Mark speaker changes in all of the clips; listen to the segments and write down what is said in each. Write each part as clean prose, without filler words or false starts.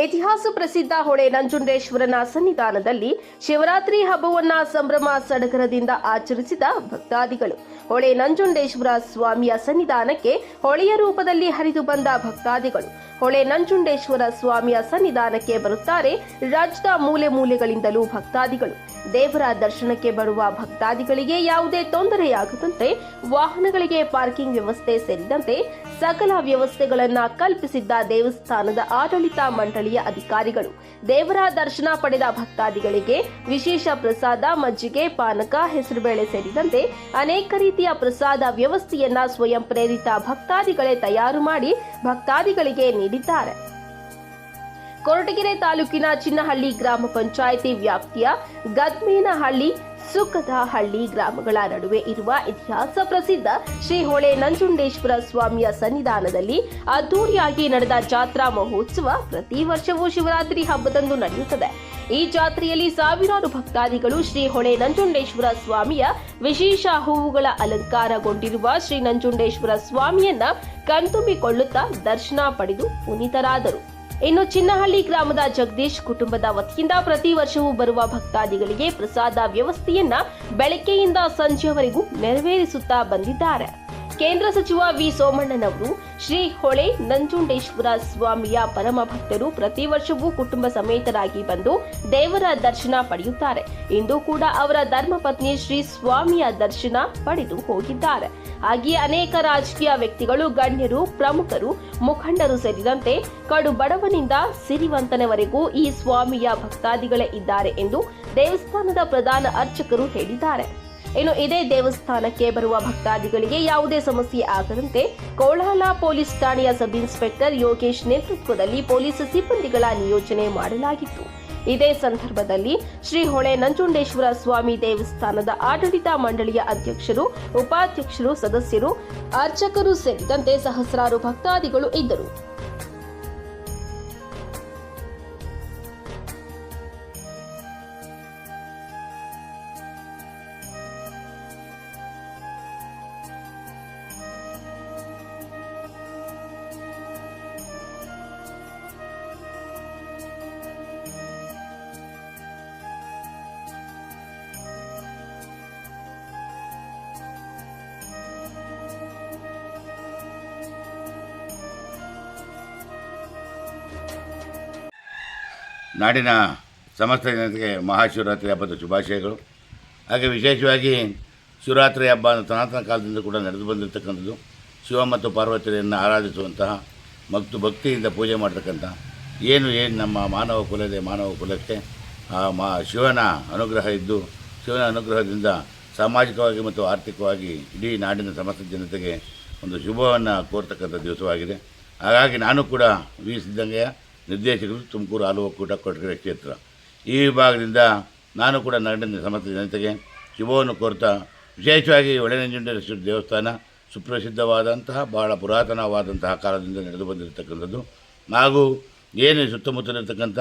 Speaker 1: ಇತಿಹಾಸ ಪ್ರಸಿದ್ಧ ಹೊಳೆ ನಂಜುಂಡೇಶ್ವರನ ಸನ್ನಿಧಾನದಲ್ಲಿ ಶಿವರಾತ್ರಿ ಹಬ್ಬವನ್ನ ಸಂಭ್ರಮ ಸಡಗರದಿಂದ ಆಚರಿಸಿದ ಭಕ್ತಾದಿಗಳು. ಹೊಳೆ ನಂಜುಂಡೇಶ್ವರ ಸ್ವಾಮಿಯ ಸನ್ನಿಧಾನಕ್ಕೆ ಹೊಳೆಯ ರೂಪದಲ್ಲಿ ಹರಿದು ಬಂದ ಭಕ್ತಾದಿಗಳು ಹೊಳೆ ನಂಜುಂಡೇಶ್ವರ ಸ್ವಾಮಿಯ ಸನ್ನಿಧಾನಕ್ಕೆ ಬರುತ್ತಾರೆ. ರಾಜ್ಯದ ಮೂಲೆ ಮೂಲೆಗಳಿಂದಲೂ ಭಕ್ತಾದಿಗಳು. ದೇವರ ದರ್ಶನಕ್ಕೆ ಬರುವ ಭಕ್ತಾದಿಗಳಿಗೆ ಯಾವುದೇ ತೊಂದರೆಯಾಗದಂತೆ ವಾಹನಗಳಿಗೆ ಪಾರ್ಕಿಂಗ್ ವ್ಯವಸ್ಥೆ ಸೇರಿದಂತೆ ಸಕಲ ವ್ಯವಸ್ಥೆಗಳನ್ನು ಕಲ್ಪಿಸಿದ್ದ ದೇವಸ್ಥಾನದ ಆಡಳಿತ ಮಂಡಳಿಯ ಅಧಿಕಾರಿಗಳು. ದೇವರ ದರ್ಶನ ಪಡೆದ ಭಕ್ತಾದಿಗಳಿಗೆ ವಿಶೇಷ ಪ್ರಸಾದ, ಮಜ್ಜಿಗೆ, ಪಾನಕ, ಹೆಸರುಬೇಳೆ ಸೇರಿದಂತೆ ಅನೇಕ ರೀತಿಯ ಪ್ರಸಾದ ವ್ಯವಸ್ಥೆಯನ್ನ ಸ್ವಯಂ ಪ್ರೇರಿತ ಭಕ್ತಾದಿಗಳೇ ತಯಾರು ಮಾಡಿ ಭಕ್ತಾದಿಗಳಿಗೆ ನೀಡಿದ್ದಾರೆ. ಕೊರಟಗೆರೆ ತಾಲೂಕಿನ ಚಿನ್ನಹಳ್ಳಿ ಗ್ರಾಮ ಪಂಚಾಯಿತಿ ವ್ಯಾಪ್ತಿಯ ಗದ್ಮೇನಹಳ್ಳಿ, ಸುಖದಹಳ್ಳಿ ಗ್ರಾಮಗಳ ನಡುವೆ ಇರುವ ಇತಿಹಾಸ ಪ್ರಸಿದ್ಧ ಶ್ರೀ ಹೊಳೆ ನಂಜುಂಡೇಶ್ವರ ಸ್ವಾಮಿಯ ಸನ್ನಿಧಾನದಲ್ಲಿ ಅದ್ದೂರಿಯಾಗಿ ನಡೆದ ಜಾತ್ರಾ ಮಹೋತ್ಸವ ಪ್ರತಿ ವರ್ಷವೂ ಶಿವರಾತ್ರಿ ಹಬ್ಬದಂದು ನಡೆಯುತ್ತದೆ. ಈ ಜಾತ್ರೆಯಲ್ಲಿ ಸಾವಿರಾರು ಭಕ್ತಾದಿಗಳು ಶ್ರೀ ಹೊಳೆ ನಂಜುಂಡೇಶ್ವರ ಸ್ವಾಮಿಯ ವಿಶೇಷ ಹೂವುಗಳ ಅಲಂಕಾರಗೊಂಡಿರುವ ಶ್ರೀ ನಂಜುಂಡೇಶ್ವರ ಸ್ವಾಮಿಯನ್ನ ಕಣ್ತುಂಬಿಕೊಳ್ಳುತ್ತಾ ದರ್ಶನ ಪಡೆದು ಪುನೀತರಾದರು. ಇನ್ನು ಚಿನ್ನಹಳ್ಳಿ ಗ್ರಾಮದ ಜಗದೀಶ್ ಕುಟುಂಬದ ವತಿಯಿಂದ ಪ್ರತಿ ವರ್ಷವೂ ಬರುವ ಭಕ್ತಾದಿಗಳಿಗೆ ಪ್ರಸಾದ ವ್ಯವಸ್ಥೆಯನ್ನ ಬೆಳಗ್ಗೆಯಿಂದ ಸಂಜೆಯವರೆಗೂ ನೆರವೇರಿಸುತ್ತಾ ಬಂದಿದ್ದಾರೆ. ಕೇಂದ್ರ ಸಚಿವ ವಿ ಸೋಮಣ್ಣನವರು ಶ್ರೀ ಹೊಳೆ ನಂಜುಂಡೇಶ್ವರ ಸ್ವಾಮಿಯ ಪರಮ ಭಕ್ತರು. ಪ್ರತಿ ವರ್ಷವೂ ಕುಟುಂಬ ಸಮೇತರಾಗಿ ಬಂದು ದೇವರ ದರ್ಶನ ಪಡೆಯುತ್ತಾರೆ. ಇಂದು ಕೂಡ ಅವರ ಧರ್ಮಪತ್ನಿ ಶ್ರೀ ಸ್ವಾಮಿಯ ದರ್ಶನ ಪಡೆದು ಹೋಗಿದ್ದಾರೆ. ಹಾಗೆಯೇ ಅನೇಕ ರಾಜಕೀಯ ವ್ಯಕ್ತಿಗಳು, ಗಣ್ಯರು, ಪ್ರಮುಖರು, ಮುಖಂಡರು ಸೇರಿದಂತೆ ಕಡು ಬಡವನಿಂದ ಸಿರಿವಂತನವರೆಗೂ ಈ ಸ್ವಾಮಿಯ ಭಕ್ತಾದಿಗಳೇ ಇದ್ದಾರೆ ಎಂದು ದೇವಸ್ಥಾನದ ಪ್ರಧಾನ ಅರ್ಚಕರು ಹೇಳಿದ್ದಾರೆ. ಇನ್ನು ಇದೇ ದೇವಸ್ಥಾನಕ್ಕೆ ಬರುವ ಭಕ್ತಾದಿಗಳಿಗೆ ಯಾವುದೇ ಸಮಸ್ಯೆ ಆಗದಂತೆ ಕೋಳಾಲ ಪೊಲೀಸ್ ಠಾಣೆಯ ಸಬ್ ಇನ್ಸ್ಪೆಕ್ಟರ್ ಯೋಗೇಶ್ ನೇತೃತ್ವದಲ್ಲಿ ಪೊಲೀಸ್ ಸಿಬ್ಬಂದಿಗಳ ನಿಯೋಜನೆ ಮಾಡಲಾಗಿತ್ತು. ಇದೇ ಸಂದರ್ಭದಲ್ಲಿ ಶ್ರೀ ಹೊಳೆ ನಂಜುಂಡೇಶ್ವರ ಸ್ವಾಮಿ ದೇವಸ್ಥಾನದ ಆಡಳಿತ ಮಂಡಳಿಯ ಅಧ್ಯಕ್ಷರು, ಉಪಾಧ್ಯಕ್ಷರು, ಸದಸ್ಯರು, ಅರ್ಚಕರು ಸೇರಿದಂತೆ ಸಹಸ್ರಾರು ಭಕ್ತಾದಿಗಳು ಇದ್ದರು.
Speaker 2: ನಾಡಿನ ಸಮಸ್ತ ಜನತೆಗೆ ಮಹಾಶಿವರಾತ್ರಿ ಹಬ್ಬದ ಶುಭಾಶಯಗಳು. ಹಾಗೆ ವಿಶೇಷವಾಗಿ ಶಿವರಾತ್ರಿ ಹಬ್ಬ ಸನಾತನ ಕಾಲದಿಂದ ಕೂಡ ನಡೆದು ಬಂದಿರತಕ್ಕಂಥದ್ದು. ಶಿವ ಮತ್ತು ಪಾರ್ವತಿಯರನ್ನು ಆರಾಧಿಸುವಂತಹ ಮತ್ತು ಭಕ್ತಿಯಿಂದ ಪೂಜೆ ಮಾಡತಕ್ಕಂಥ ಏನು ನಮ್ಮ ಮಾನವ ಕುಲಕ್ಕೆ ಶಿವನ ಅನುಗ್ರಹ ಇದ್ದು, ಶಿವನ ಅನುಗ್ರಹದಿಂದ ಸಾಮಾಜಿಕವಾಗಿ ಮತ್ತು ಆರ್ಥಿಕವಾಗಿ ಇಡೀ ನಾಡಿನ ಸಮಸ್ತ ಜನತೆಗೆ ಒಂದು ಶುಭವನ್ನು ಕೋರ್ತಕ್ಕಂಥ ದಿವಸವಾಗಿದೆ. ಹಾಗಾಗಿ ನಾನು ಕೂಡ ವಿ ಸಿದ್ಧಂಗಯ್ಯ, ನಿರ್ದೇಶಕರು, ತುಮಕೂರು ಹಾಲು ಒಕ್ಕೂಟ, ಕೊರಟಗೆರೆ ಕ್ಷೇತ್ರ, ಈ ವಿಭಾಗದಿಂದ ನಾನು ಕೂಡ ನಾಡಿನ ಸಮಸ್ತ ಜನತೆಗೆ ಶುಭವನ್ನು ಕೋರ್ತಾ, ವಿಶೇಷವಾಗಿ ಹೊಳೆ ನಂಜುಂಡೇಶ್ವರ ದೇವಸ್ಥಾನ ಸುಪ್ರಸಿದ್ಧವಾದಂತಹ ಬಹಳ ಪುರಾತನವಾದಂತಹ ಕಾಲದಿಂದ ನಡೆದು ಬಂದಿರತಕ್ಕಂಥದ್ದು. ಹಾಗೂ ಏನು ಸುತ್ತಮುತ್ತಲಿರ್ತಕ್ಕಂಥ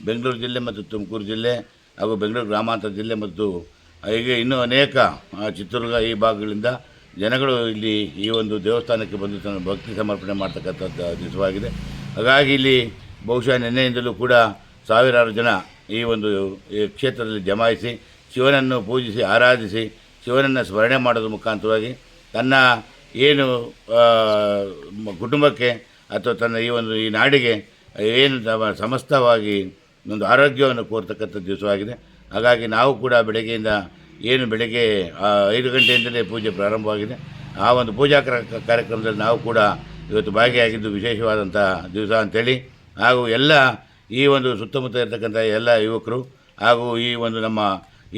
Speaker 2: ಬೆಂಗಳೂರು ಜಿಲ್ಲೆ ಮತ್ತು ತುಮಕೂರು ಜಿಲ್ಲೆ ಹಾಗೂ ಬೆಂಗಳೂರು ಗ್ರಾಮಾಂತರ ಜಿಲ್ಲೆ ಮತ್ತು ಹೀಗೆ ಇನ್ನೂ ಅನೇಕ ಚಿತ್ರದುರ್ಗ ಈ ಭಾಗಗಳಿಂದ ಜನಗಳು ಇಲ್ಲಿ ಈ ಒಂದು ದೇವಸ್ಥಾನಕ್ಕೆ ಬಂದು ತನ್ನ ಭಕ್ತಿ ಸಮರ್ಪಣೆ ಮಾಡ್ತಕ್ಕಂಥದ್ದು ದಿವಸವಾಗಿದೆ. ಹಾಗಾಗಿ ಇಲ್ಲಿ ಬಹುಶಃ ನಿನ್ನೆಯಿಂದಲೂ ಕೂಡ ಸಾವಿರಾರು ಜನ ಈ ಒಂದು ಕ್ಷೇತ್ರದಲ್ಲಿ ಜಮಾಯಿಸಿ ಶಿವನನ್ನು ಪೂಜಿಸಿ ಆರಾಧಿಸಿ ಶಿವನನ್ನು ಸ್ಮರಣೆ ಮಾಡೋದ್ರ ಮುಖಾಂತರವಾಗಿ ತನ್ನ ಏನು ಕುಟುಂಬಕ್ಕೆ ಅಥವಾ ತನ್ನ ಈ ನಾಡಿಗೆ ಏನು ಸಮಸ್ತವಾಗಿ ಒಂದು ಆರೋಗ್ಯವನ್ನು ಕೋರ್ತಕ್ಕಂಥ ದಿವಸವಾಗಿದೆ. ಹಾಗಾಗಿ ನಾವು ಕೂಡ ಬೆಳಗ್ಗೆ 5 ಗಂಟೆಯಿಂದಲೇ ಪೂಜೆ ಪ್ರಾರಂಭವಾಗಿದೆ. ಆ ಒಂದು ಪೂಜಾ ಕಾರ್ಯಕ್ರಮದಲ್ಲಿ ನಾವು ಕೂಡ ಇವತ್ತು ಭಾಗಿಯಾಗಿದ್ದು ವಿಶೇಷವಾದಂಥ ದಿವಸ ಅಂಥೇಳಿ, ಹಾಗೂ ಎಲ್ಲ ಈ ಒಂದು ಸುತ್ತಮುತ್ತ ಇರತಕ್ಕಂಥ ಎಲ್ಲ ಯುವಕರು ಹಾಗೂ ಈ ಒಂದು ನಮ್ಮ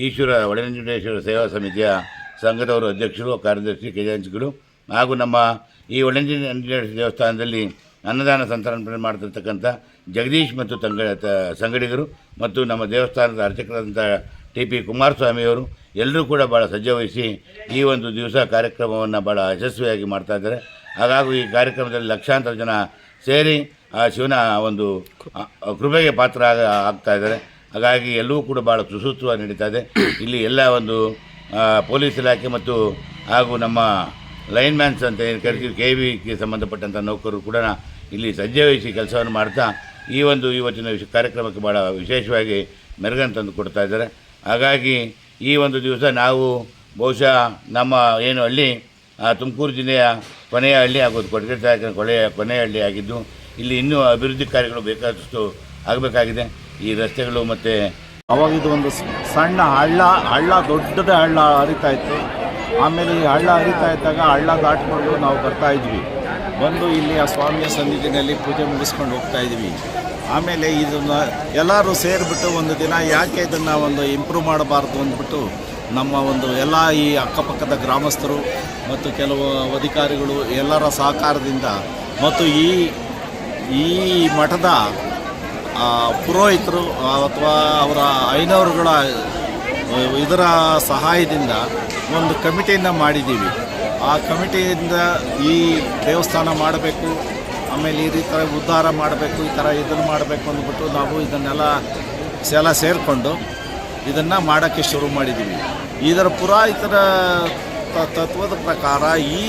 Speaker 2: ಈಶ್ವರ ಹೊಳೆ ನಂಜುಂಡೇಶ್ವರ ಸೇವಾ ಸಮಿತಿಯ ಸಂಘದವರು ಅಧ್ಯಕ್ಷರು, ಕಾರ್ಯದರ್ಶಿ, ಖಜಾಂಚಿಗಳು ಹಾಗೂ ನಮ್ಮ ಈ ಹೊಳೆ ನಂಜುಂಡೇಶ್ವರ ದೇವಸ್ಥಾನದಲ್ಲಿ ಅನ್ನದಾನ ಸಂತರ್ಪಣೆ ಮಾಡ್ತಿರ್ತಕ್ಕಂಥ ಜಗದೀಶ್ ಮತ್ತು ಸಂಗಡಿಗರು ಮತ್ತು ನಮ್ಮ ದೇವಸ್ಥಾನದ ಅರ್ಚಕರಾದಂಥ ಟಿ.ಪಿ. ಕುಮಾರಸ್ವಾಮಿಯವರು ಎಲ್ಲರೂ ಕೂಡ ಭಾಳ ಸಜ್ಜವಹಿಸಿ ಈ ಒಂದು ದಿವಸ ಕಾರ್ಯಕ್ರಮವನ್ನು ಭಾಳ ಯಶಸ್ವಿಯಾಗಿ ಮಾಡ್ತಾಯಿದ್ದಾರೆ. ಹಾಗಾಗಿ ಈ ಕಾರ್ಯಕ್ರಮದಲ್ಲಿ ಲಕ್ಷಾಂತರ ಜನ ಸೇರಿ ಆ ಶಿವನ ಒಂದು ಕೃಪೆಗೆ ಪಾತ್ರ ಆಗ್ತಾ ಇದ್ದಾರೆ. ಹಾಗಾಗಿ ಎಲ್ಲವೂ ಕೂಡ ಭಾಳ ಸುಸೂತ್ರವಾಗಿ ನಡೀತಾ ಇದೆ. ಇಲ್ಲಿ ಎಲ್ಲ ಒಂದು ಪೊಲೀಸ್ ಇಲಾಖೆ ಮತ್ತು ಹಾಗೂ ನಮ್ಮ ಲೈನ್ಮ್ಯಾನ್ಸ್ ಅಂತ ಏನು ಕರಿತೀವಿ, KVಗೆ ಸಂಬಂಧಪಟ್ಟಂಥ ನೌಕರರು ಕೂಡ ಇಲ್ಲಿ ಸಜ್ಜೆ ವಹಿಸಿ ಕೆಲಸವನ್ನು ಮಾಡ್ತಾ ಈ ಒಂದು ಇವತ್ತಿನ ಕಾರ್ಯಕ್ರಮಕ್ಕೆ ಭಾಳ ವಿಶೇಷವಾಗಿ ಮೆರುಗನ್ನು ತಂದು ಕೊಡ್ತಾ ಇದ್ದಾರೆ. ಹಾಗಾಗಿ ಈ ಒಂದು ದಿವಸ ನಾವು ಬಹುಶಃ ನಮ್ಮ ಏನು ಹಳ್ಳಿ ತುಮಕೂರು ಜಿಲ್ಲೆಯ ಕೊನೆಯ ಹಳ್ಳಿ ಆಗೋದು, ಕೊಡಗೇರಿ ತಾಲೂಕಿನ ಕೊನೆಯ ಹಳ್ಳಿ ಆಗಿದ್ದು, ಇಲ್ಲಿ ಇನ್ನೂ ಅಭಿವೃದ್ಧಿ ಕಾರ್ಯಗಳು ಬೇಕಾದಷ್ಟು ಆಗಬೇಕಾಗಿದೆ. ಈ ರಸ್ತೆಗಳು ಮತ್ತು
Speaker 3: ಅವಾಗ ಇದು ಒಂದು ಸಣ್ಣ ಹಳ್ಳ ದೊಡ್ಡದೇ ಹಳ್ಳ ಹರಿತಾ ಇತ್ತು. ಆಮೇಲೆ ಈ ಹಳ್ಳ ಹರಿತಾ ಇದ್ದಾಗ ಹಳ್ಳ ದಾಟ್ಕೊಂಡು ನಾವು ಬರ್ತಾ ಇದ್ವಿ. ಬಂದು ಇಲ್ಲಿ ಆ ಸ್ವಾಮಿಯ ಸನ್ನಿಧಿನಲ್ಲಿ ಪೂಜೆ ಮುಗಿಸ್ಕೊಂಡು ಹೋಗ್ತಾ ಇದ್ವಿ. ಆಮೇಲೆ ಇದನ್ನು ಎಲ್ಲರೂ ಸೇರಿಬಿಟ್ಟು ಒಂದು ದಿನ ಯಾಕೆ ಇದನ್ನು ಒಂದು ಇಂಪ್ರೂವ್ ಮಾಡಬಾರ್ದು ಅಂದ್ಬಿಟ್ಟು ನಮ್ಮ ಒಂದು ಎಲ್ಲ ಈ ಅಕ್ಕಪಕ್ಕದ ಗ್ರಾಮಸ್ಥರು ಮತ್ತು ಕೆಲವು ಅಧಿಕಾರಿಗಳು ಎಲ್ಲರ ಸಹಕಾರದಿಂದ ಮತ್ತು ಈ ಮಠದ ಪುರೋಹಿತರು ಅಥವಾ ಅವರ ಐನವರುಗಳ ಇದರ ಸಹಾಯದಿಂದ ಒಂದು ಕಮಿಟಿಯನ್ನು ಮಾಡಿದ್ದೀವಿ. ಆ ಕಮಿಟಿಯಿಂದ ಈ ದೇವಸ್ಥಾನ ಮಾಡಬೇಕು, ಆಮೇಲೆ ಈ ರೀತಿ ಉದ್ಧಾರ ಮಾಡಬೇಕು, ಈ ಥರ ಇದನ್ನು ಮಾಡಬೇಕು ಅಂದ್ಬಿಟ್ಟು ನಾವು ಇದನ್ನೆಲ್ಲ ಸೇರಿಕೊಂಡು ಇದನ್ನು ಮಾಡೋಕ್ಕೆ ಶುರು ಮಾಡಿದ್ದೀವಿ. ಇದರ ಪುರಾಹಿತರ ತತ್ವದ ಪ್ರಕಾರ ಈ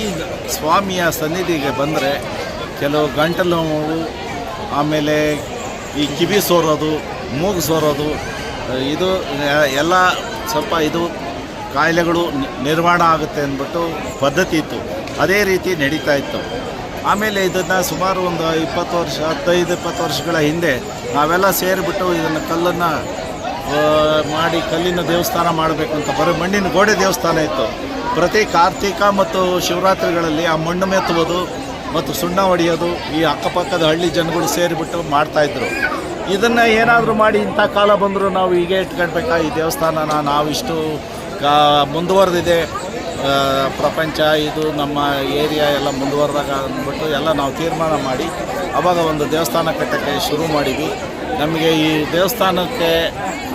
Speaker 3: ಸ್ವಾಮಿಯ ಸನ್ನಿಧಿಗೆ ಬಂದರೆ ಕೆಲವು ಗಂಟಲು ನೋವು, ಆಮೇಲೆ ಈ ಕಿವಿ ಸೋರೋದು, ಮೂಗು ಸೋರೋದು, ಇದು ಎಲ್ಲ ಸ್ವಲ್ಪ ಇದು ಕಾಯಿಲೆಗಳು ನಿರ್ವಹಣೆ ಆಗುತ್ತೆ ಅಂದ್ಬಿಟ್ಟು ಪದ್ಧತಿ ಇತ್ತು. ಅದೇ ರೀತಿ ನಡೀತಾ ಇತ್ತು. ಆಮೇಲೆ ಇದನ್ನು ಸುಮಾರು ಒಂದು 15-20 ವರ್ಷಗಳ ಹಿಂದೆ ನಾವೆಲ್ಲ ಸೇರಿಬಿಟ್ಟು ಇದನ್ನು ಕಲ್ಲನ್ನು ಮಾಡಿ ಕಲ್ಲಿನ ದೇವಸ್ಥಾನ ಮಾಡಬೇಕು ಅಂತ, ಬರೀ ಮಣ್ಣಿನ ಗೋಡೆ ದೇವಸ್ಥಾನ ಇತ್ತು. ಪ್ರತಿ ಕಾರ್ತಿಕ ಮತ್ತು ಶಿವರಾತ್ರಿಗಳಲ್ಲಿ ಆ ಮಣ್ಣು ಮೆತ್ತುವುದು ಮತ್ತು ಸುಣ್ಣ ಹೊಡೆಯೋದು ಈ ಅಕ್ಕಪಕ್ಕದ ಹಳ್ಳಿ ಜನಗಳು ಸೇರಿಬಿಟ್ಟು ಮಾಡ್ತಾಯಿದ್ರು. ಇದನ್ನು ಏನಾದರೂ ಮಾಡಿ ಇಂಥ ಕಾಲ ಬಂದರೂ ನಾವು ಹೀಗೆ ಇಟ್ಕೊಳ್ಬೇಕಾ ಈ ದೇವಸ್ಥಾನನ, ನಾವಿಷ್ಟು ಮುಂದುವರೆದಿದೆ ಪ್ರಪಂಚ, ಇದು ನಮ್ಮ ಏರಿಯಾ ಎಲ್ಲ ಮುಂದುವರೆದಾಗ ಅಂದ್ಬಿಟ್ಟು ಎಲ್ಲ ನಾವು ತೀರ್ಮಾನ ಮಾಡಿ ಆವಾಗ ಒಂದು ದೇವಸ್ಥಾನ ಕಟ್ಟೋಕ್ಕೆ ಶುರು ಮಾಡಿದ್ವಿ. ನಮಗೆ ಈ ದೇವಸ್ಥಾನಕ್ಕೆ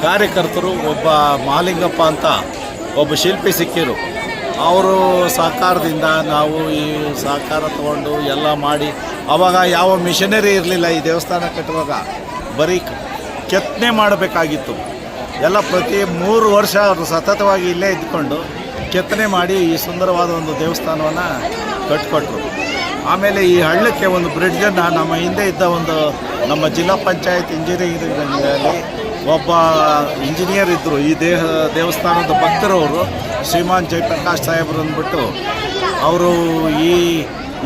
Speaker 3: ಕಾರ್ಯಕರ್ತರು ಒಬ್ಬ ಮಹಾಲಿಂಗಪ್ಪ ಅಂತ ಒಬ್ಬ ಶಿಲ್ಪಿ ಸಿಕ್ಕಿರು. ಅವರು ಸಹಕಾರದಿಂದ ನಾವು ಈ ಸಹಕಾರ ತಗೊಂಡು ಎಲ್ಲ ಮಾಡಿ, ಆವಾಗ ಯಾವ ಮಿಷನರಿ ಇರಲಿಲ್ಲ. ಈ ದೇವಸ್ಥಾನ ಕಟ್ಟುವಾಗ ಬರೀ ಕೆತ್ತನೆ ಮಾಡಬೇಕಾಗಿತ್ತು. ಎಲ್ಲ ಪ್ರತಿ 3 ವರ್ಷ ಅವರು ಸತತವಾಗಿ ಇಲ್ಲೇ ಇದ್ಕೊಂಡು ಕೆತ್ತನೆ ಮಾಡಿ ಈ ಸುಂದರವಾದ ಒಂದು ದೇವಸ್ಥಾನವನ್ನು ಕಟ್ಟಿಕೊಟ್ರು. ಆಮೇಲೆ ಈ ಹಳ್ಳಕ್ಕೆ ಒಂದು ಬ್ರಿಡ್ಜನ್ನು ನಮ್ಮ ಹಿಂದೆ ಇದ್ದ ಒಂದು ನಮ್ಮ ಜಿಲ್ಲಾ ಪಂಚಾಯತ್ ಇಂಜಿನಿಯರಿಂಗಲ್ಲಿ ಒಬ್ಬ ಇಂಜಿನಿಯರ್ ಇದ್ದರು, ಈ ದೇವಸ್ಥಾನದ ಭಕ್ತರವರು, ಶ್ರೀಮಾನ್ ಜಯಪ್ರಕಾಶ್ ಸಾಹೇಬರು ಅಂದ್ಬಿಟ್ಟು ಅವರು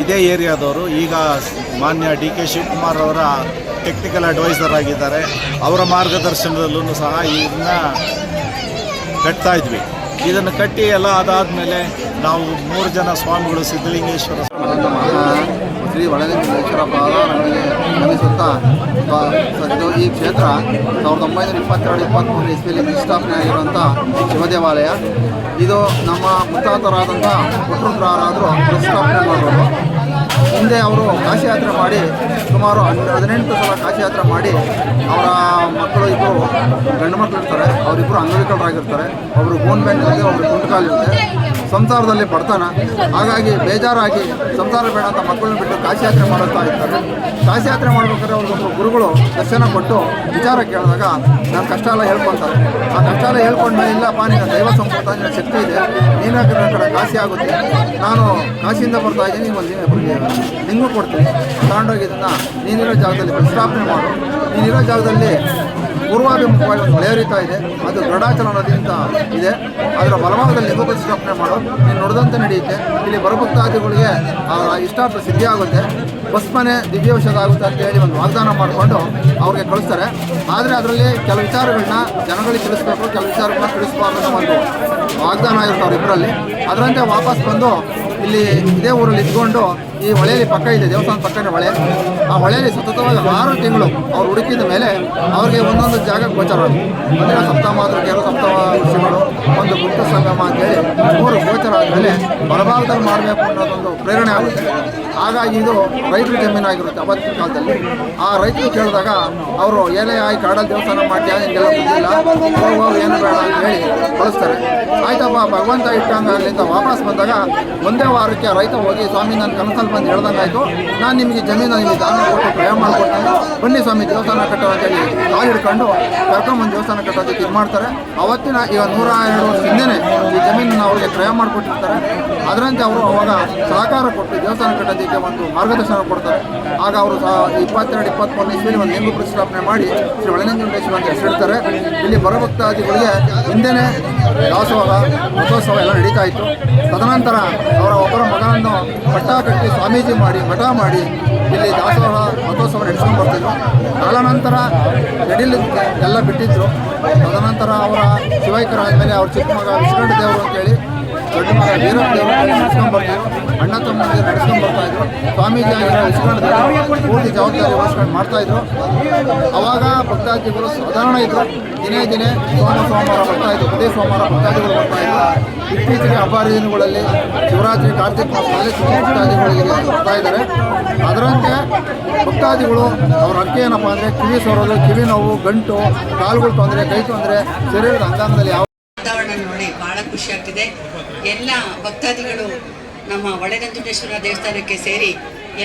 Speaker 3: ಇದೇ ಏರಿಯಾದವರು. ಈಗ ಮಾನ್ಯ ಡಿ ಕೆ ಶಿವಕುಮಾರ್ ಅವರ ಟೆಕ್ನಿಕಲ್ ಅಡ್ವೈಸರ್ ಆಗಿದ್ದಾರೆ. ಅವರ ಮಾರ್ಗದರ್ಶನದಲ್ಲೂ ಸಹ ಇದನ್ನು ಕಟ್ತಾ ಇದ್ವಿ. ಇದನ್ನು ಕಟ್ಟಿ ಎಲ್ಲ ಅದಾದಮೇಲೆ ನಾವು 3 ಜನ ಸ್ವಾಮಿಗಳು ಸಿದ್ಧಲಿಂಗೇಶ್ವರ
Speaker 4: ಶ್ರೀ ಒಳಲಿಂಗೇಶ್ವರ ಪಾದ ನಮಗೆ ಸುತ್ತ ಇದು ಈ ಕ್ಷೇತ್ರ 1922-23 ಇಸ್ವಿಯಲ್ಲಿ ಪ್ರತಿಷ್ಠಾಪನೆ ಆಗಿರುವಂಥ ಶಿವದೇವಾಲಯ. ಇದು ನಮ್ಮ ಮುತ್ತಾತರಾದಂಥ ಪುಟ್ರುದ್ರಾರಾದರೂ ಪ್ರತಿಷ್ಠಾಪನೆ ಮಾಡೋರು. ಹಿಂದೆ ಅವರು ಕಾಶಿಯಾತ್ರೆ ಮಾಡಿ ಸುಮಾರು 18 ಸಲ ಕಾಶಿಯಾತ್ರೆ ಮಾಡಿ ಅವರ ಮಕ್ಕಳು ಇಬ್ಬರು ಗಂಡು ಮಕ್ಕಳು ಇರ್ತಾರೆ, ಅವರಿಬ್ಬರು ಅಂಗವಿಕಲರಾಗಿರ್ತಾರೆ. ಒಬ್ಬರು ಬೋನ್ ಬ್ಯಾಂಕ್ನಲ್ಲಿ, ಒಬ್ಬರು ಕುಂಟುಕಾಲಿರುತ್ತೆ. ಸಂಸಾರದಲ್ಲಿ ಬಡತನ, ಹಾಗಾಗಿ ಬೇಜಾರಾಗಿ ಸಂಸಾರ ಬೇಡ ಅಂತ ಮಕ್ಕಳನ್ನ ಬಿಟ್ಟು ಕಾಶಿಯಾತ್ರೆ ಮಾಡುತ್ತಾ ಇರ್ತಾರೆ. ಕಾಶಿಯಾತ್ರೆ ಮಾಡ್ಬೇಕಾದ್ರೆ ಅವ್ರಿಗೊಬ್ಬರು ಗುರುಗಳು ದರ್ಶನ ಕೊಟ್ಟು ವಿಚಾರ ಕೇಳಿದಾಗ ನಾನು ಕಷ್ಟ ಎಲ್ಲ ಹೇಳ್ಕೊತಾರೆ. ಆ ಕಷ್ಟ ಎಲ್ಲ ಹೇಳ್ಕೊಂಡ್ಮೇಲೆ, ಇಲ್ಲಪ್ಪ ನಿನ್ನ ದೈವ ಸಂಪೂತ, ನಿನ್ನ ಶಕ್ತಿ ಇದೆ, ನೀನು ಕಡೆ ಕಾಶಿ ಆಗುತ್ತೆ, ನಾನು ಕಾಶಿಯಿಂದ ಬರ್ತಾ ಇದ್ದೀನಿ, ಒಂದು ಲಿಂಗು ಕೊಡ್ತೀನಿ, ತಗೊಂಡೋಗಿ ಇದನ್ನು ನೀನಿರೋ ಜಾಗದಲ್ಲಿ ಪ್ರತಿಷ್ಠಾಪನೆ ಮಾಡು. ನೀನಿರೋ ಜಾಗದಲ್ಲಿ ಪೂರ್ವಾಭಿಮುಖವಾಗಿ ಒಂದು ಹೊಳೆ ಹರಿತಾ ಇದೆ, ಅದು ಗರುಡಾಚಲ ನದಿ ಅಂತ ಇದೆ, ಅದರ ಬಲಭಾಗದಲ್ಲಿ ಲಿಂಗ ಪ್ರತಿಷ್ಠಾಪನೆ ಮಾಡು, ನೀನು ನುಡಿದಂತೆ ನಡೆಯುತ್ತೆ. ಇಲ್ಲಿ ಬರಭಕ್ತಾದಿಗಳಿಗೆ ಇಷ್ಟಾರ್ಥ ಸಿದ್ಧಿ ಆಗುತ್ತೆ, ಭಸ್ಮನೆ ದಿವ್ಯೌಷಧ ಆಗುತ್ತೆ ಅಂತೇಳಿ ಒಂದು ವಾಗ್ದಾನ ಮಾಡಿಕೊಂಡು ಅವ್ರಿಗೆ ಕಳಿಸ್ತಾರೆ. ಆದರೆ ಅದರಲ್ಲಿ ಕೆಲವು ವಿಚಾರಗಳನ್ನ ಜನಗಳಿಗೆ ತಿಳಿಸ್ಬೇಕು, ಕೆಲವು ವಿಚಾರಗಳನ್ನ ತಿಳಿಸ್ಬಾರ್ದು ಅನ್ನೋ ಒಂದು ವಾಗ್ದಾನ ಆಗಿರುತ್ತೆ ಅವರಿಬ್ಬರಲ್ಲಿ. ಅದರಂತೆ ವಾಪಸ್ ಬಂದು ಇಲ್ಲಿ ಇದೇ ಊರಲ್ಲಿ ಇದ್ಕೊಂಡು ಈ ಹೊಳೆಯಲ್ಲಿ ಪಕ್ಕ ಇದೆ, ದೇವಸ್ಥಾನ ಪಕ್ಕನೇ ಹೊಳೆ. ಆ ಹೊಳೆಯಲ್ಲಿ ಸತತವಾಗಿ 6 ತಿಂಗಳು ಅವ್ರು ಹುಡುಕಿದ ಮೇಲೆ ಅವ್ರಿಗೆ ಒಂದೊಂದು ಜಾಗ ಗೋಚರ. ಅಂದರೆ ಸಪ್ತಮಾತೃಕೆಯರು, ಸಪ್ತಮ ಋಷಿಗಳು, ಒಂದು ಗುಪ್ತ ಸಂಗಮ ಅಂತೇಳಿ 3 ಗೋಚರ ಆದಮೇಲೆ ಬಲಭಾಗದಲ್ಲಿ ಮಾಡಬೇಕು ಅನ್ನೋದೊಂದು ಪ್ರೇರಣೆ ಆಗುತ್ತೆ. ಹಾಗಾಗಿ ಇದು ರೈತರ ಜಮೀನಾಗಿರುತ್ತೆ ಅವತ್ತಿನ ಕಾಲದಲ್ಲಿ. ಆ ರೈತರು ಕೇಳಿದಾಗ ಅವರು ಏನೇ ಆಗಿ ಕಾಡಲ್ಲಿ ದೇವಸ್ಥಾನ ಮಾಡ್ತೀಯಾ, ನಿಮಗೆಲ್ಲ ಗೊತ್ತಿಲ್ಲ, ಹೋಗುವಾಗ ಏನು ಬೇಡ ಅಂತ ಹೇಳಿ ಕಳಿಸ್ತಾರೆ. ಆಯ್ತಪ್ಪ ಭಗವಂತ ಇಟ್ಟಂಗೆ ಅಲ್ಲಿಂದ ವಾಪಸ್ ಬಂದಾಗ ಒಂದೇ ವಾರಕ್ಕೆ ರೈತ ಹೋಗಿ, ಸ್ವಾಮಿ ನನ್ನ ಕನಸಲ್ಲಿ ಬಂದು ಹೇಳ್ದಂಗೆ ಆಯಿತು, ನಾನು ನಿಮಗೆ ಜಮೀನು ನಿಮಗೆ ದಾನ ಕೊಟ್ಟು ಪ್ರಯಾಣ ಮಾಡಿಕೊಡ್ತೇನೆ, ಬನ್ನಿ ಸ್ವಾಮಿ ದೇವಸ್ಥಾನ ಕಟ್ಟೋ ಅಂತೇಳಿ ಕಾಲು ಹಿಡ್ಕೊಂಡು ಕರ್ಕೊಂಬಂದು ದೇವಸ್ಥಾನ ಕಟ್ಟೋದಕ್ಕೆ ಇದು ಮಾಡ್ತಾರೆ. ಅವತ್ತಿನ ಈಗ 102 ವರ್ಷ ಹಿಂದೆಯೇ ಈ ಜಮೀನನ್ನು ಅವರಿಗೆ ಕ್ರಯ ಮಾಡಿಕೊಟ್ಟಿರ್ತಾರೆ. ಅದರಂತೆ ಅವರು ಅವಾಗ ಸಹಕಾರ ಕೊಟ್ಟು ದೇವಸ್ಥಾನ ಕಟ್ಟೋದಕ್ಕೆ ಒಂದು ಮಾರ್ಗದರ್ಶನ ಕೊಡ್ತಾರೆ. ಆಗ ಅವರು 22-23 ಇಸ್ವಿಯಲ್ಲಿ ಒಂದು ಲಿಂಗ ಪ್ರತಿಷ್ಠಾಪನೆ ಮಾಡಿ ಶ್ರೀ ಒಳನಂಜುಂಡೇಶ್ವರ ಅಂತ ಹೆಸರಿಡ್ತಾರೆ. ಇಲ್ಲಿ ಭಕ್ತಾದಿಗಳಿಗೆ ಹಿಂದೆಯೇ ದಾಸೋಹ ರಥೋತ್ಸವ ಎಲ್ಲ ನಡೀತಾ ಇತ್ತು. ತದನಂತರ ಅವರ ಒಬ್ಬರ ಮಗನನ್ನು ಪಟ್ಟ ಕಟ್ಟಿ ಸ್ವಾಮೀಜಿ ಮಾಡಿ ಮಠ ಮಾಡಿ ಇಲ್ಲಿ ದಾಸೋಹ ರಥೋತ್ಸವ ನಡೆಸ್ಕೊಂಡು ಬರ್ತಿದ್ರು. ಕಾಲಾನಂತರ ನಡೀಲಿಕ್ಕೆ ಎಲ್ಲ ಬಿಟ್ಟಿದ್ರು. ತದನಂತರ ಅವರ ಶಿವೈಕ್ಯರ ಆದಮೇಲೆ ಅವ್ರ ಚಿಕ್ಕ ಮಗ ವಿಶ್ವನಾಥ ದೇವರು ಅಂತೇಳಿ, ದೊಡ್ಡ ಮಗ ವೀರಪ್ಪ ದೇವರು ಅಂತೇಳಿ ನಡೆಸ್ಕೊಂಡು ಬರ್ತಿದ್ರು. ಅಣ್ಣ ತಮ್ಮಂದಿರು ನಡೆಸ್ಕೊಂಡು ಬರ್ತಾಯಿದ್ರು. ಸ್ವಾಮೀಜಿ ಆಗಿರೋ ವಿಶ್ವನಾಥ ದೇವರು ಪೂರ್ತಿ ಜವಾಬ್ದಾರಿ ವಹಿಸ್ಕೊಂಡು ಮಾಡ್ತಾಯಿದ್ರು. ಅವಾಗ ಭಕ್ತಾದಿಗಳು ಸಾಧಾರಣ ಇದ್ದರು. ದಿನೇ ದಿನೇ ಸೋಮವಾರ ಬರ್ತಾಯಿದ್ರು, ಪ್ರತಿ ಸೋಮವಾರ ಭಕ್ತಾದಿಗಳು ಬರ್ತಾಯಿದ್ರು. ಇತ್ತೀಚೆಗೆ ಹಬ್ಬ ಹರಿದಿನಗಳಲ್ಲಿ ಶಿವರಾತ್ರಿ, ಕಾರ್ತಿಕ ಮಾಸದಲ್ಲಿ ಭಕ್ತಾದಿಗಳಿಗೆ ಬರ್ತಾ ಇದ್ದಾರೆ. ಅದರಂತೆ ಭಕ್ತಾದಿಗಳು ಅವ್ರ ಅರ್ಕೆ ಏನಪ್ಪ ಅಂದರೆ ಕಿವಿ ಸೋರೋದು, ಕಿವಿ ನೋವು, ಗಂಟು, ಕಾಲುಗಳು ತೊಂದರೆ, ಕೈ ತೊಂದರೆ, ಶರೀರದ ಅಂಗಾಂಗದಲ್ಲಿ ಯಾವ
Speaker 5: ವಾತಾವರಣ ನೋಡಿ ಭಾಳ ಖುಷಿ ಆಗ್ತಿದೆ. ಎಲ್ಲ ಭಕ್ತಾದಿಗಳು ನಮ್ಮ ಒಳನಂಜುಂಡೇಶ್ವರ ದೇವಸ್ಥಾನಕ್ಕೆ ಸೇರಿ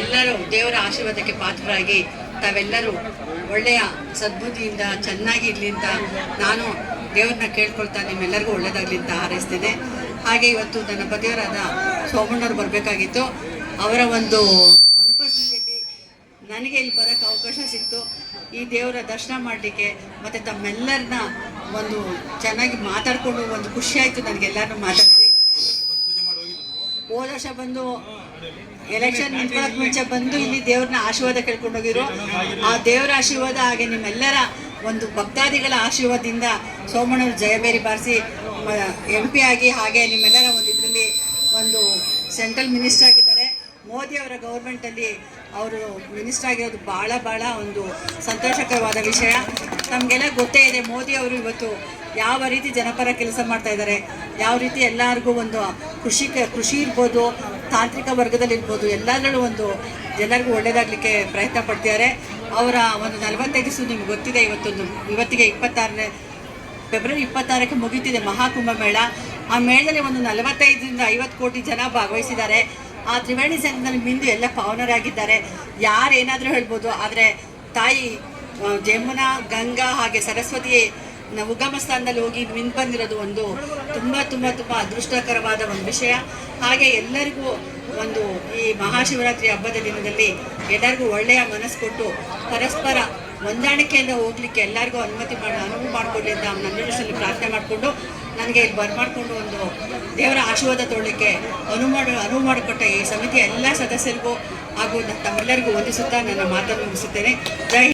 Speaker 5: ಎಲ್ಲರೂ ದೇವರ ಆಶೀರ್ವಾದಕ್ಕೆ ಪಾತ್ರರಾಗಿ ತಾವೆಲ್ಲರೂ ಒಳ್ಳೆಯ ಸದ್ಬುದ್ಧಿಯಿಂದ ಚೆನ್ನಾಗಿರಲಿ ಅಂತ ನಾನು ದೇವ್ರನ್ನ ಕೇಳ್ಕೊಳ್ತಾ ನಿಮ್ಮೆಲ್ಲರಿಗೂ ಒಳ್ಳೆಯದಾಗಲಿ ಅಂತ ಹಾರೈಸ್ತೇನೆ. ಹಾಗೆ ಇವತ್ತು ನನ್ನ ಪತಿಯವರಾದ ಸೋಮಣ್ಣವ್ರು ಬರಬೇಕಾಗಿತ್ತು. ಅವರ ಒಂದು ಅನುಪಸ್ಥಿತಿಯಲ್ಲಿ ನನಗೆ ಇಲ್ಲಿ ಬರೋಕ್ಕೆ ಅವಕಾಶ ಸಿಕ್ತು. ಈ ದೇವರ ದರ್ಶನ ಮಾಡಲಿಕ್ಕೆ ಮತ್ತು ತಮ್ಮೆಲ್ಲರನ್ನ ಒಂದು ಚೆನ್ನಾಗಿ ಮಾತಾಡಿಕೊಂಡು ಒಂದು ಖುಷಿಯಾಯಿತು ನನಗೆಲ್ಲರನ್ನೂ ಮಾತಾಡಿಸಿ. ಹೋದ ವರ್ಷ ಬಂದು ಎಲೆಕ್ಷನ್ ನಿಂತ್ಕೊಳ್ಳೋಕೆ ಮುಂಚೆ ಬಂದು ಇಲ್ಲಿ ದೇವ್ರನ್ನ ಆಶೀರ್ವಾದ ಕೇಳ್ಕೊಂಡೋಗಿರೋ ಆ ದೇವರ ಆಶೀರ್ವಾದ ಹಾಗೆ ನಿಮ್ಮೆಲ್ಲರ ಒಂದು ಭಕ್ತಾದಿಗಳ ಆಶೀರ್ವಾದದಿಂದ ಸೋಮಣ್ಣವರು ಜಯಬೇರಿ ಬಾರಿಸಿ MP ಆಗಿ ಹಾಗೆ ನಿಮ್ಮೆಲ್ಲರ ಒಂದು ಇದರಲ್ಲಿ ಒಂದು ಸೆಂಟ್ರಲ್ ಮಿನಿಸ್ಟರ್ ಆಗಿದ್ದಾರೆ. ಮೋದಿ ಅವರ ಗೌರ್ಮೆಂಟಲ್ಲಿ ಅವರು ಮಿನಿಸ್ಟರ್ ಆಗಿರೋದು ಭಾಳ ಒಂದು ಸಂತೋಷಕರವಾದ ವಿಷಯ. ನಮಗೆಲ್ಲ ಗೊತ್ತೇ ಇದೆ ಮೋದಿ ಅವರು ಇವತ್ತು ಯಾವ ರೀತಿ ಜನಪರ ಕೆಲಸ ಮಾಡ್ತಾ ಇದ್ದಾರೆ, ಯಾವ ರೀತಿ ಎಲ್ಲರಿಗೂ ಒಂದು ಕೃಷಿ ಇರ್ಬೋದು, ತಾಂತ್ರಿಕ ವರ್ಗದಲ್ಲಿರ್ಬೋದು, ಎಲ್ಲದರಲ್ಲೂ ಒಂದು ಎಲ್ಲರಿಗೂ ಒಳ್ಳೆಯದಾಗಲಿಕ್ಕೆ ಪ್ರಯತ್ನ ಪಡ್ತಿದ್ದಾರೆ. ಅವರ ಒಂದು 45 ದಿವಸ ನಿಮ್ಗೆ ಗೊತ್ತಿದೆ. ಇವತ್ತಿಗೆ ಫೆಬ್ರವರಿ 26ಕ್ಕೆ ಮುಗೀತಿದೆ ಮಹಾಕುಂಭಮೇಳ. ಆ ಮೇಳದಲ್ಲಿ ಒಂದು 45ರಿಂದ 50 ಕೋಟಿ ಜನ ಭಾಗವಹಿಸಿದ್ದಾರೆ. ಆ ತ್ರಿವೇಣಿ ಸಂಗಮದಲ್ಲಿ ಮಿಂದು ಎಲ್ಲ ಪಾವನರಾಗಿದ್ದಾರೆ. ಯಾರೇನಾದರೂ ಹೇಳ್ಬೋದು, ಆದರೆ ತಾಯಿ ಜಮುನಾ, ಗಂಗಾ ಹಾಗೆ ಸರಸ್ವತಿ ಉಗಮ ಸ್ಥಾನದಲ್ಲಿ ಹೋಗಿ ಮಿಂದು ಬಂದಿರೋದು ಒಂದು ತುಂಬ ಅದೃಷ್ಟಕರವಾದ ಒಂದು ವಿಷಯ. ಹಾಗೆ ಎಲ್ಲರಿಗೂ ಒಂದು ಈ ಮಹಾಶಿವರಾತ್ರಿ ಹಬ್ಬದ ದಿನದಲ್ಲಿ ಎಲ್ಲರಿಗೂ ಒಳ್ಳೆಯ ಮನಸ್ಸು ಕೊಟ್ಟು ಪರಸ್ಪರ ಹೊಂದಾಣಿಕೆಯಿಂದ ಹೋಗ್ಲಿಕ್ಕೆ ಎಲ್ಲರಿಗೂ ಅನುವು ಮಾಡಿಕೊಡ್ಲಿ ಅಂತ ನಂಜುಂಡೇಶ್ವರಲ್ಲಿ ಪ್ರಾರ್ಥನೆ ಮಾಡಿಕೊಂಡು ನನಗೆ ಇಲ್ಲಿ ಬರಮಾಡಿಕೊಂಡು ಒಂದು ದೇವರ ಆಶೀರ್ವಾದ ತೊಗೊಳ್ಳಿಕ್ಕೆ ಅನುವು ಮಾಡಿಕೊಟ್ಟ ಈ ಸಮಿತಿಯ ಎಲ್ಲ ಸದಸ್ಯರಿಗೂ ಹಾಗೂ ತಮ್ಮೆಲ್ಲರಿಗೂ ವಂದಿಸುತ್ತಾ ನನ್ನ ಮಾತನ್ನು ಮುಗಿಸುತ್ತೇನೆ. ಜೈ